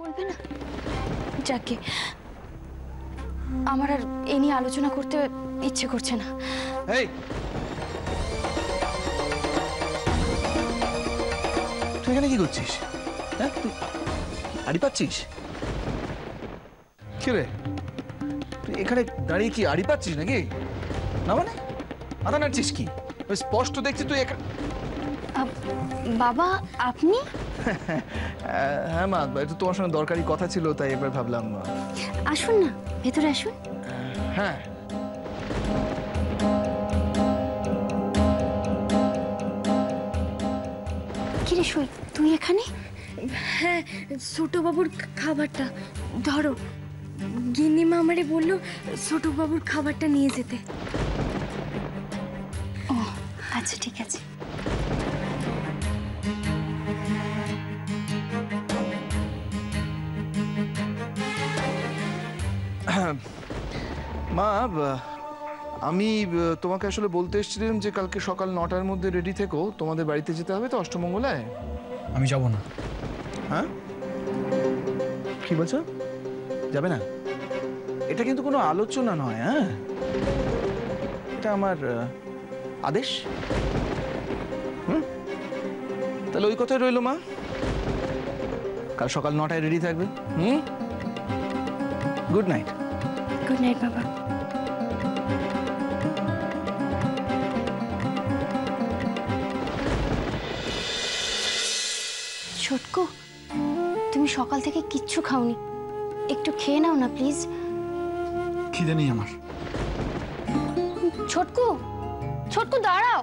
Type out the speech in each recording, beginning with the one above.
বলবে না? যাকে আমার আর এ নিয়ে আলোচনা করতে ইচ্ছে করছে না। এই তুই এখানে কি করছিস? হ্যাঁ, তুই আড়ি পাচ্ছিস? কি রে, তুই এখানে দাঁড়িয়ে কি আড়ি পাচ্ছিস নাকি? না মানে মাথা নাড়ছিস কি? স্পষ্ট দেখছি তুই এখানে। বাবা আপনি? হ্যাঁ মা, একটু তোমার সঙ্গে দরকারি কথা ছিল, তাই এবার ভাবলাম। আসুন না, ভেতরে আসুন। হ্যাঁ কিরে সই, তুই এখানে? হ্যাঁ, ছোট বাবুর খাবারটা ধরো। গিন্নিমা আমারে বললো ছোট বাবুর খাবারটা নিয়ে যেতে। ও আচ্ছা, ঠিক আছে। মা, আমি তোমাকে আসলে বলতে এসেছিলাম যে কালকে সকাল 9টার মধ্যে রেডি থেকো, তোমাদের বাড়িতে যেতে হবে তো অষ্টমঙ্গলায়। আমি যাব না। হ্যাঁ কি বলছো? যাবে না? এটা কিন্তু কোনো আলোচনা নয়। হ্যাঁ, এটা আমার আদেশ। তাহলে ওই কথাই রইলো মা, কাল সকাল 9টায় রেডি থাকবে। Good night. গুড নাইট বাবা। ছোটকু, তুমি সকাল থেকে কিচ্ছু খাওনি, একটু খেয়ে নাও না প্লিজ। খিদে নেই আমার। ছোটকু, ছোটকু দাঁড়াও।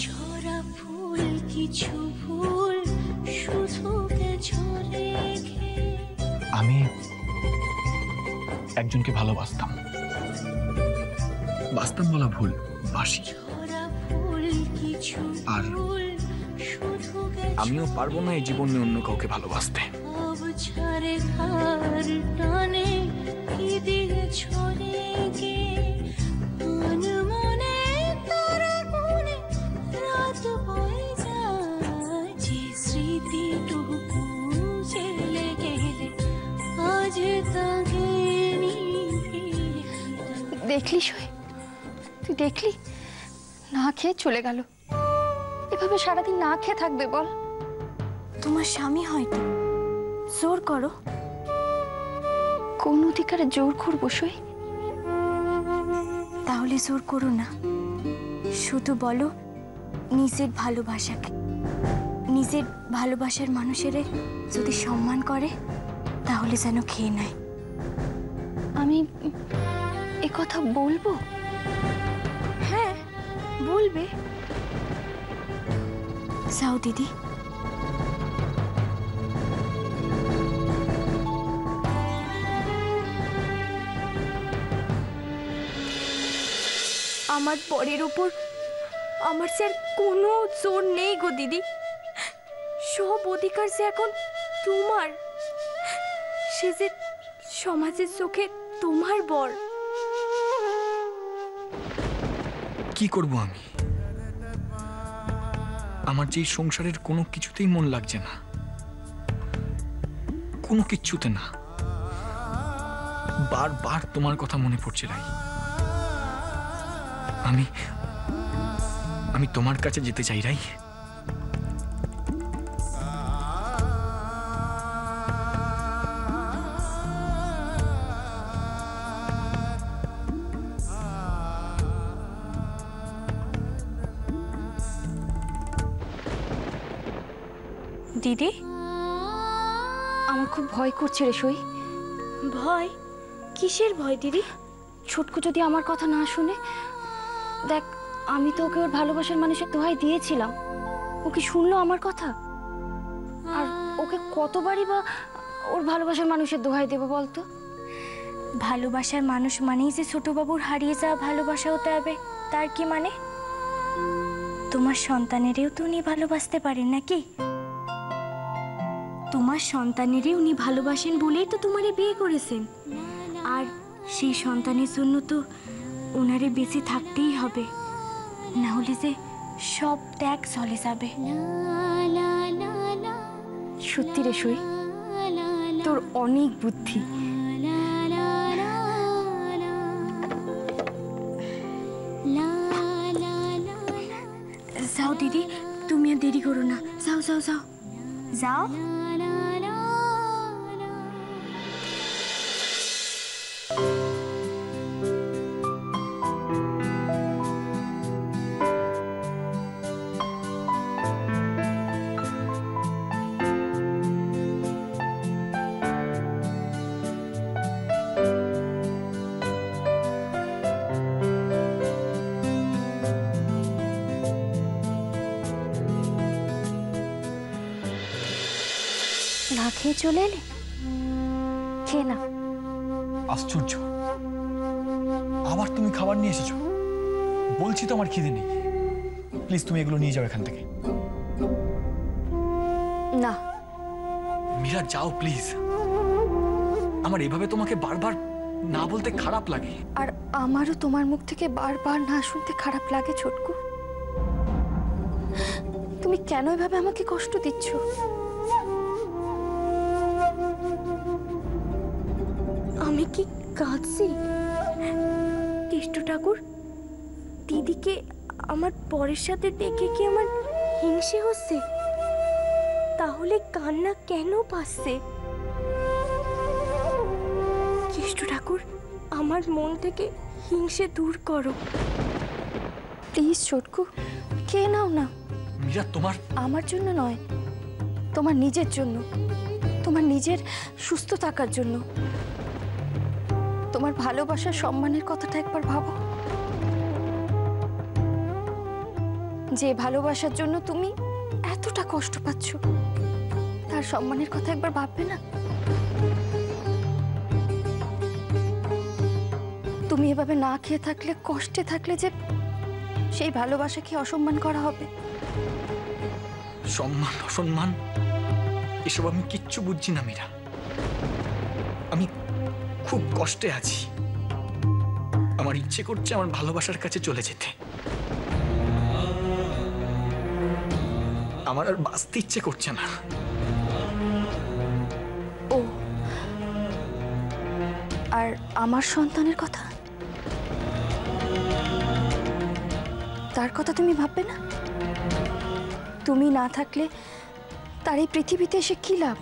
ঝরা ফুল কিছু ভুল শুধু রেখে। আমি একজনকে ভালোবাসতাম, বাসতাম বলা ভুল, বাসি। আর আমিও পারবো না এই জীবনে অন্য কাউকে ভালোবাসতে। দেখলি সই, তুই দেখলি না খেয়ে চলে গেল। এভাবে সারাদিন না খেয়ে থাকবে বল? তোমার স্বামী হয়তো, জোর করো। কোন অধিকারে জোর করবো সই? তাহলে জোর করো না, শুধু বলো নিজের ভালোবাসাকে। নিজের ভালোবাসার মানুষের যদি সম্মান করে তাহলে যেন খেয়ে নেয়। আমি এ কথা বলবো? হ্যাঁ বলবে। যাও দিদি। আমার পরের উপর আমার যে আর কোনো জোর নেই গো দিদি। সব অধিকার যে এখন তোমার। সে যে সমাজের চোখে তোমার বর। কি করব আমি? আমার যে সংসারের কোনো কিছুতেই মন লাগছে না, কোনো কিচ্ছুতে না। বারবার তোমার কথা মনে পড়ছে রাই। আমি তোমার কাছে যেতে চাই রাই। দিদি, আমার খুব ভয় করছে রে সই। ভয়? কিসের ভয় দিদি? ছোটকু যদি আমার কথা না শুনে। দেখ, আমি তো ওকে ওর ভালোবাসার মানুষের দোহাই দিয়েছিলাম। ও কি শুনলো আমার কথা? আর ওকে কতবারই বা ওর ভালোবাসার মানুষের দোহাই দেবো বলতো? ভালোবাসার মানুষ মানেই যে ছোটবাবুর হারিয়ে যাওয়া ভালোবাসা হতে হবে তার কি মানে? তোমার সন্তানেরও তো উনি ভালোবাসতে পারেন নাকি? তোমার সন্তানেরই উনি ভালোবাসেন বলেই তো তোমারে বিয়ে করেছেন। আর সেই সন্তানের জন্য তো ওনারে বেঁচে থাকতেই হবে, না হলে যে সব ত্যাগ চলে যাবে। সত্যি রে সই, তোর অনেক বুদ্ধি। যাও দিদি, তুমি আর দেরি করো না, যাও যাও যাও যাও। না খেয়ে চলে এলে? খেয়ে না। আশ্চর্য, আবার তুমি খাবার নিয়ে এসেছো? বলছি তো আমার খিদে নেই। প্লিজ তুমি এগুলো নিয়ে যাও এখান থেকে। না মীরা, যাও প্লিজ। আমার এভাবে তোমাকে বারবার না বলতে খারাপ লাগে। আর আমারও তোমার মুখ থেকে বারবার না শুনতে খারাপ লাগে ছোটকু। তুমি কেন এভাবে আমাকে কষ্ট দিচ্ছ? আমি কি কাঁদছি? কেষ্ট ঠাকুর, দিদিকে আমার পরের সাথে দেখে কি আমার হিংসে হচ্ছে? তাহলে কান্না কেন পাচ্ছে? কেষ্ট ঠাকুর, আমার মন থেকে হিংসে দূর করো প্লিজ। ছোটকু, খেয়ে নাও না। মীরা, তোমার আমার জন্য নয়, তোমার নিজের জন্য, তোমার নিজের সুস্থ থাকার জন্য। তোমার ভালোবাসার সম্মানের কথাটা একবার ভাবো। যে ভালোবাসার জন্য তুমি এতটা কষ্ট পাচ্ছ, তার সম্মানের কথা একবার ভাববে না? তুমি এভাবে না খেয়ে থাকলে, কষ্টে থাকলে যে সেই ভালোবাসাকে অসম্মান করা হবে। সম্মান অসম্মান এসব আমি কিচ্ছু বুঝছি না মীরা। আমি খুব কষ্টে আছি। আমার ইচ্ছে করছে আমার ভালোবাসার কাছে চলে যেতে। আমার আর বাঁচতে ইচ্ছে করছে না। ও, আর আমার সন্তানের কথা, তার কথা তুমি ভাববে না? তুমি না থাকলে তার এই পৃথিবীতে এসে কি লাভ?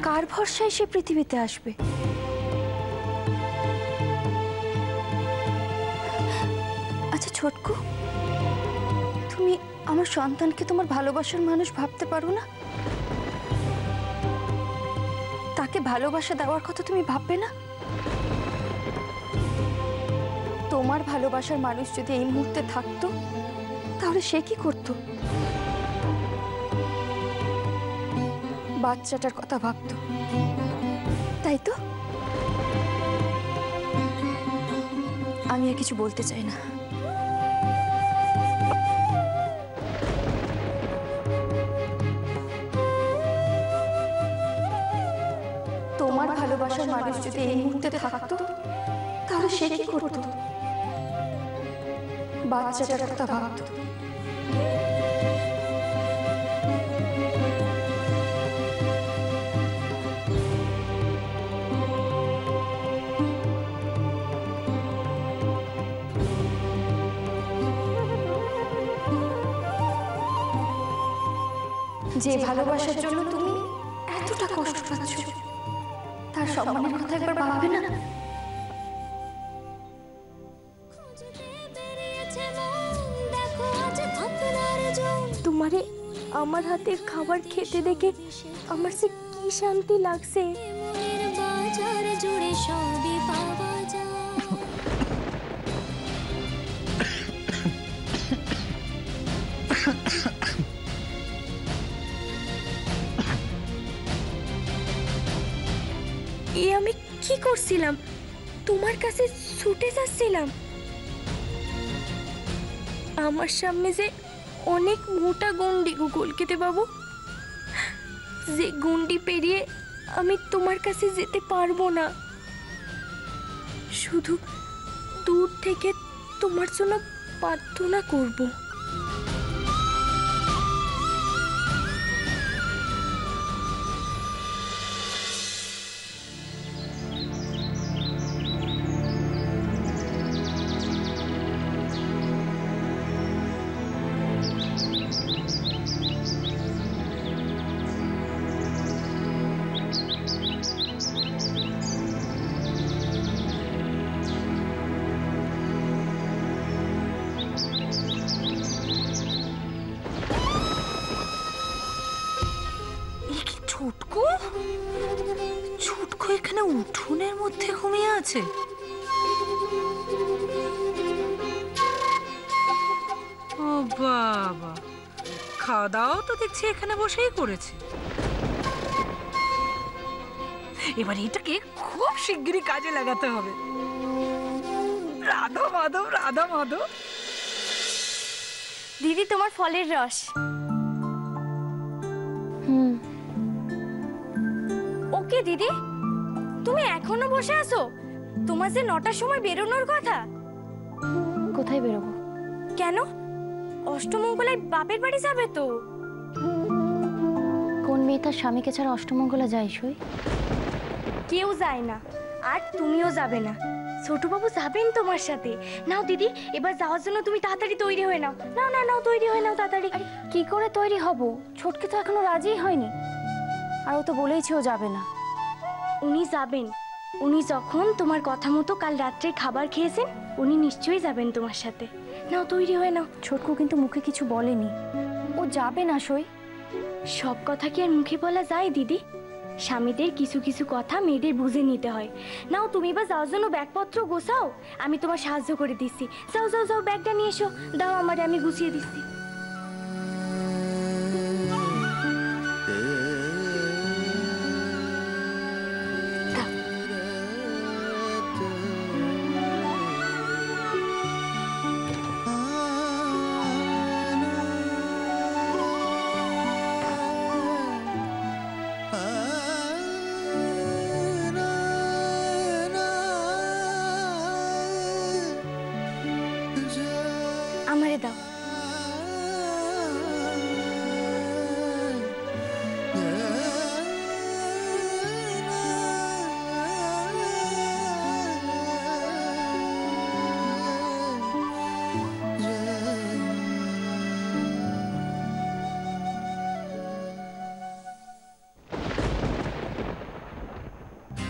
কার ভরসায় সে পৃথিবীতে আসবে? আচ্ছা ছোটকু, তুমি আমার সন্তানকে তোমার ভালোবাসার মানুষ ভাবতে পারো না? তাকে ভালোবাসা দেওয়ার কথা তুমি ভাববে না? তোমার ভালোবাসার মানুষ যদি এই মুহূর্তে থাকতো, তাহলে সে কি করতো? বাচ্চাটার কথা ভাবতো, তাই তো? আমি আর কিছু বলতে চাই না। তোমার ভালোবাসার মানুষ যদি এই মুহূর্তে থাকতো, তাহলে সে কি করতো? বাচ্চাটার কথা ভাবতো। যে ভালোবাসার জন্য তুমি এতটা কষ্ট পাচ্ছ, তার সম্মানের কথা একবার ভাববে না? তোমারে আমার হাতের খাবার খেতে দেখে আমার সে কি শান্তি লাগছে। বাজার জুড়ে সবই পাওয়া যায়। এ আমি কি করছিলাম? তোমার কাছে ছুটে যাচ্ছিলাম। আমার সামনে যে অনেক মোটা গন্ডি গো কলকাতা বাবু, যে গন্ডি পেরিয়ে আমি তোমার কাছে যেতে পারবো না। শুধু দূর থেকে তোমার জন্য প্রার্থনা করব। ছোটকু ছোটকু এখানে উঠোনের মধ্যে ঘুমিয়ে আছে। ও বাবা, খাওয়া দাওয়াও তো দেখছি এখানে বসেই করেছে। এবার এটাকে খুব শিগগিরই কাজে লাগাতে হবে। রাধা মাধব, রাধা মাধব। দিদি তোমার ফলের রস। ওকে দিদি, তুমি এখনো বসে আছো? তোমার যে 9টার সময় বেরোনোর কথা। কোথায় বেরোবো? কেন? অষ্টমঙ্গলায় বাপের বাড়ি যাবে তো। কোন মেয়ে তার স্বামীকে ছাড়া অষ্টমঙ্গলা যায় সই? কেউ যায় না, আর তুমিও যাবে না। ছোটবাবু যাবেন তোমার সাথে। নাও দিদি, এবার যাওয়ার জন্য তুমি তাড়াতাড়ি তৈরি হয়ে নাও। নাও নাও নাও, তৈরি হয়ে নাও তাড়াতাড়ি। কি করে তৈরি হব? ছোটকে তো এখনো রাজিই হয়নি, আর ও তো বলেইছে ও যাবে না। উনি যাবেন। উনি যখন তোমার কথা মতো কাল রাত্রে খাবার খেয়েছেন, উনি নিশ্চয়ই যাবেন তোমার সাথে। নাও তৈরি হয়ে নাও। ছোটকু কিন্তু মুখে কিছু বলেনি, ও যাবে না সই। সব কথা কি আর মুখে বলা যায় দিদি? স্বামীদের কিছু কিছু কথা মেয়েদের বুঝে নিতে হয়। নাও তুমি বা যাওয়ার জন্য ব্যাগপত্র গোছাও, আমি তোমার সাহায্য করে দিচ্ছি। যাও যাও যাও, ব্যাগটা নিয়ে এসো। দাও আমারে, আমি গুছিয়ে দিচ্ছি। আমারে দাও।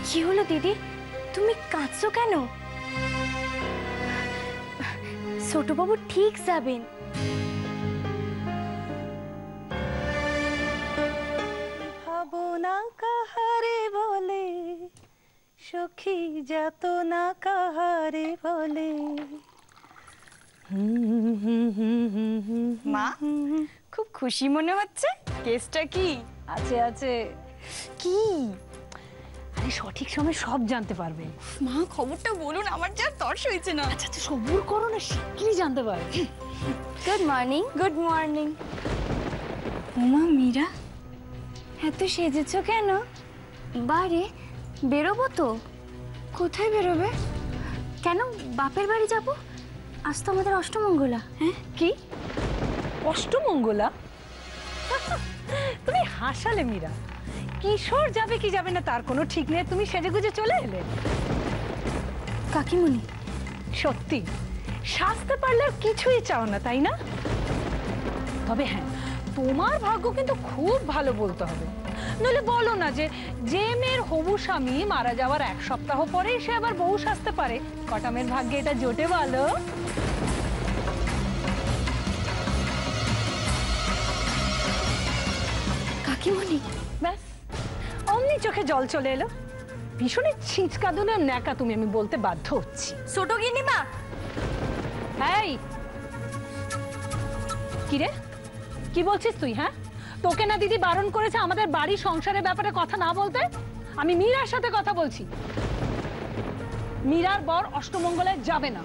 কি হলো দিদি, তুমি কাঁদছো কেন? ছোটবাবু ঠিক যাবেন। ভাবনা কাহারে বলে, সখী যত না কাহারে বলে। মা, খুব খুশি মনে হচ্ছে। কেসটা কি? আছে আছে। কি? আরে সঠিক সময় সব জানতে পারবে। মা, খবরটা বলুন, আমার যা তর্স হয়েছে না। আচ্ছা তো সবুর করো না, শিগগিরই জানতে পারবে। Good morning. Good morning. Uma, Meera, এত সেজেছো কেন? বারে বেরোবো তো। কোথায় বেরোবে? কেন, বাপের বাড়ি যাব। আজ তো আমাদের অষ্টমঙ্গলা। হ্যাঁ, কি অষ্টমঙ্গলা? তুমি হাসালে মীরা। কিশোর যাবে কি যাবে না তার কোনো ঠিক নেই, তুমি সেজেগুজে চলে এলে। কাকিমণি, সত্যি সাজতে পারলে আর কিছুই চাও না, তাই না? তবে হ্যাঁ, তোমার ভাগ্য কিন্তু খুব ভালো বলতে হবে। নইলে বলো না যে মেয়ের হবু স্বামী মারা যাওয়ার 1 সপ্তাহ পরেই সে আবার বউ সাজতে পারে। কটা মেয়ের ভাগ্যে এটা জোটে বলো? কাকিমণি, ব্যাস অমনি চোখে জল চলে এলো। ভীষণই ছিঁচকাদুনের ন্যাকা তুমি, আমি বলতে বাধ্য হচ্ছি। ছোট গিন্নিমা। এই কি রে, কি বলছিস তুই? হ্যাঁ, তোকে না দিদি বারণ করেছে আমাদের বাড়ি সংসারের ব্যাপারে কথা না বলতে? আমি মীরার সাথে কথা বলছি। মীরার বর অষ্টমঙ্গলায় যাবে না।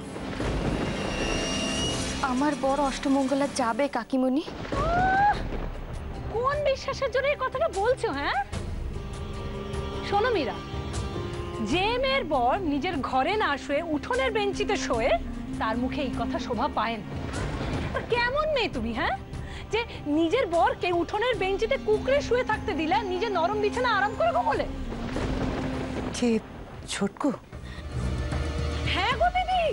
আমার বর অষ্টমঙ্গলা যাবে কাকিমণি। কোন বিশ্বাসের জন্য এই কথাটা বলছো? হ্যাঁ শোনো মীরা, যে মেয়ের বর নিজের ঘরে না শুয়ে উঠোনের বেঞ্চিতে শোয়ে, তার মুখে এই কথা শোভা পায় না। কেমন মেয়ে তুমি? হ্যাঁ, যে নিজের বরকে উঠোনের বেঞ্চিতে কুকড়ে শুয়ে থাকতে দিলে, নিজের নরম বিছানা আরাম করে ঘুমোলে। কে? ছোটকু? হ্যাঁ গো দিদি,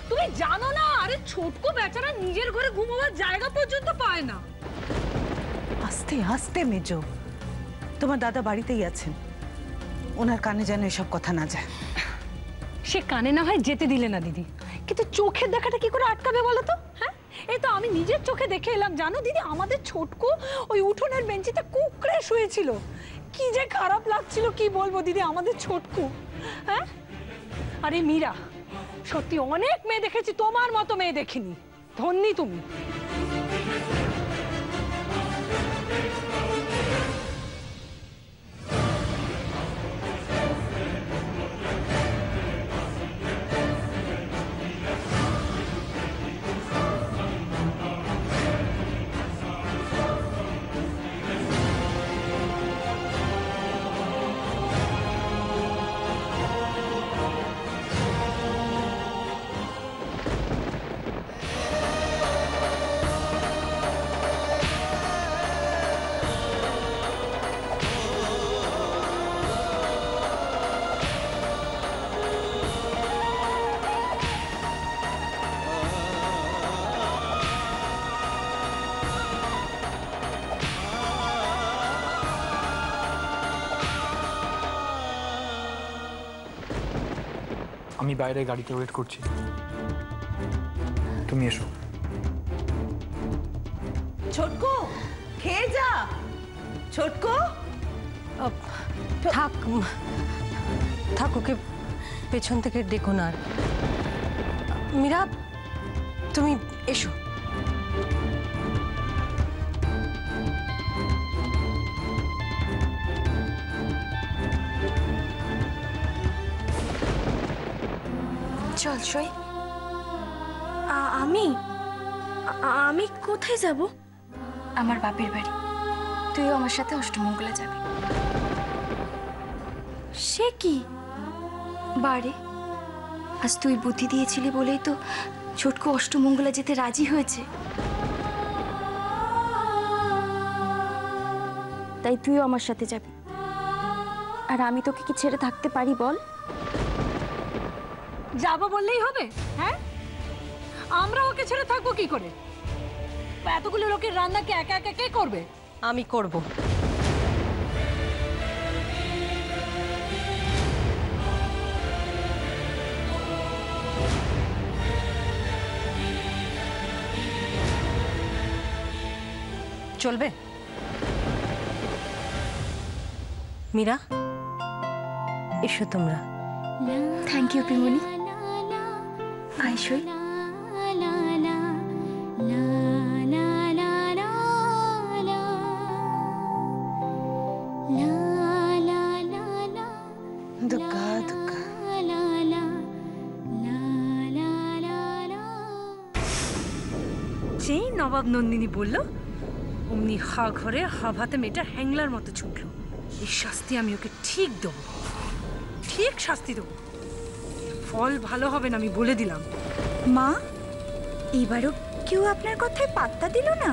তুমি জানো না? আরে ছোটকু বেচারা নিজের ঘরে ঘুমোবার জায়গা পর্যন্ত পায় না। আস্তে আস্তে মেজো, তোমার দাদা বাড়িতেই আছেন, ওনার কানে যেন এসব কথা না যায়। সে কানে না হয় যেতে দিলে না দিদি, কিন্তু চোখের দেখাটা কি করে আটকাবে বলো তো? হ্যাঁ, এই তো আমি নিজের চোখে দেখে এলাম। জানো দিদি, আমাদের ছোটকু ওই উঠোনের বেঞ্চিতে কুকড়ে শুয়েছিল। কি কি যে খারাপ লাগছিল কি বলবো দিদি, আমাদের ছোটকু। হ্যাঁ, আরে মীরা, সত্যি অনেক মেয়ে দেখেছি, তোমার মতো মেয়ে দেখিনি। ধন্যী তুমি। আমি বাইরে গাড়িতে ওয়েট করছি, তুমি এসো। ছোটকু, খেয়ে যা। ছোটকু, থাক থাক, ওকে পেছন থেকে ডেকো না। আর মীরা, তুমি এসো। চল সই। আমি আমি কোথায় যাব? আমার বাপের বাড়ি। তুইও আমার সাথে অষ্টমঙ্গলে যাবি। সে কি বারে, আজ তুই বুদ্ধি দিয়েছিলি বলেই তো ছোটকু অষ্টমঙ্গলে যেতে রাজি হয়েছে। তাই তুইও আমার সাথে যাবি। আর আমি তোকে কি ছেড়ে থাকতে পারি বল? যাবো বললেই হবে? হ্যাঁ, আমরা ওকে ছেড়ে থাকবো কি করে? এতগুলো লোকের রান্না কি একা একা কে করবে? আমি করব। চলবে? মীরা, এসো তোমরা। থ্যাংক ইউ পিমনি। আইসই। দুগ্গা দুগ্গা। যেই নবাব নন্দিনী বলল অমনি হা ঘরে হা ভাতে মেয়েটা হ্যাংলার মতো ছুটলো। এই শাস্তি আমি ওকে ঠিক দেবো, ঠিক শাস্তি দেবো। ফল ভালো হবে না, আমি বলে দিলাম। মা, এবারও কেউ আপনার কথায় পাত্তা দিল না?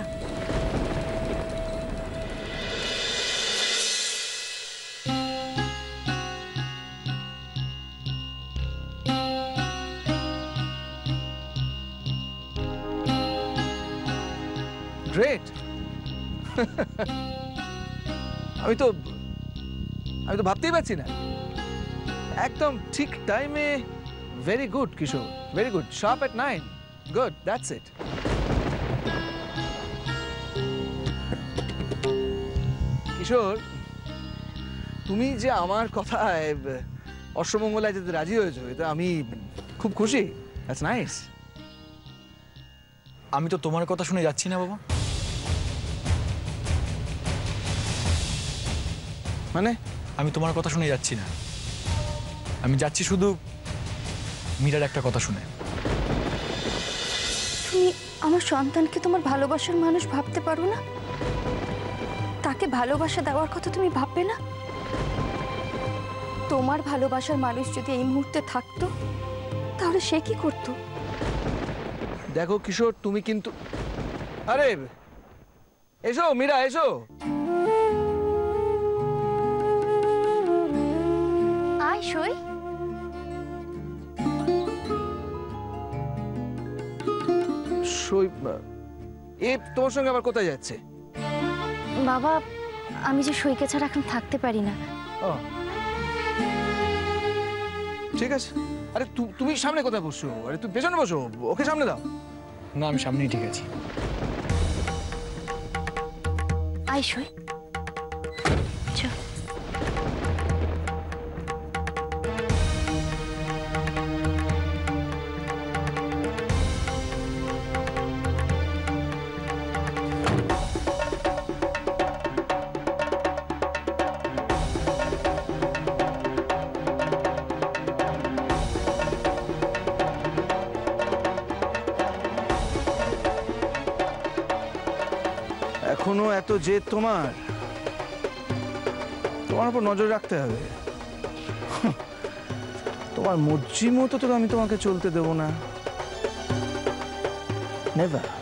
গ্রেট। আমি তো ভাবতেই পারছি না। একদম ঠিক টাইমে। Very good Kishore, very good. Sharp at 9। Good, that's it. Kishore, তুমি যে আমার কথায় অষ্টমঙ্গলায় যেতে রাজি হয়েছো, এটা আমি খুব খুশি। That's nice. আমি তো তোমার কথা শুনে যাচ্ছি না বাবা। মানে? আমি তোমার কথা শুনে যাচ্ছি না, আমি যাচ্ছি শুধু মীরার একটা কথা শুনে। তুমি আমার সন্তানকে তোমার ভালোবাসার মানুষ ভাবতে পারো না? তাকে ভালোবাসা দেওয়ার কথা তুমি ভাববে না? তোমার ভালোবাসার মানুষ যদি এই মুহূর্তে থাকতো তাহলে সে কি করতো? দেখো কিশোর, তুমি কিন্তু, আরে এসো মীরা, এসো। আয় সই। সই, এ তোমার সঙ্গে আবার কোথায় যাচ্ছে? বাবা, আমি যে সইকে ছাড়া এখন থাকতে পারি না। ও ঠিক আছে। আরে তুমি সামনে কোথায় বসছো? আরে তুমি পেছনে বসো, ওকে সামনে দাও। না, আমি সামনেই ঠিক আছি। আয় সই। চল। এখনো এত জেদ তোমার? তোমার উপর নজর রাখতে হবে। তোমার মর্জি মতো তো আমি তোমাকে চলতে দেব না। নেভার।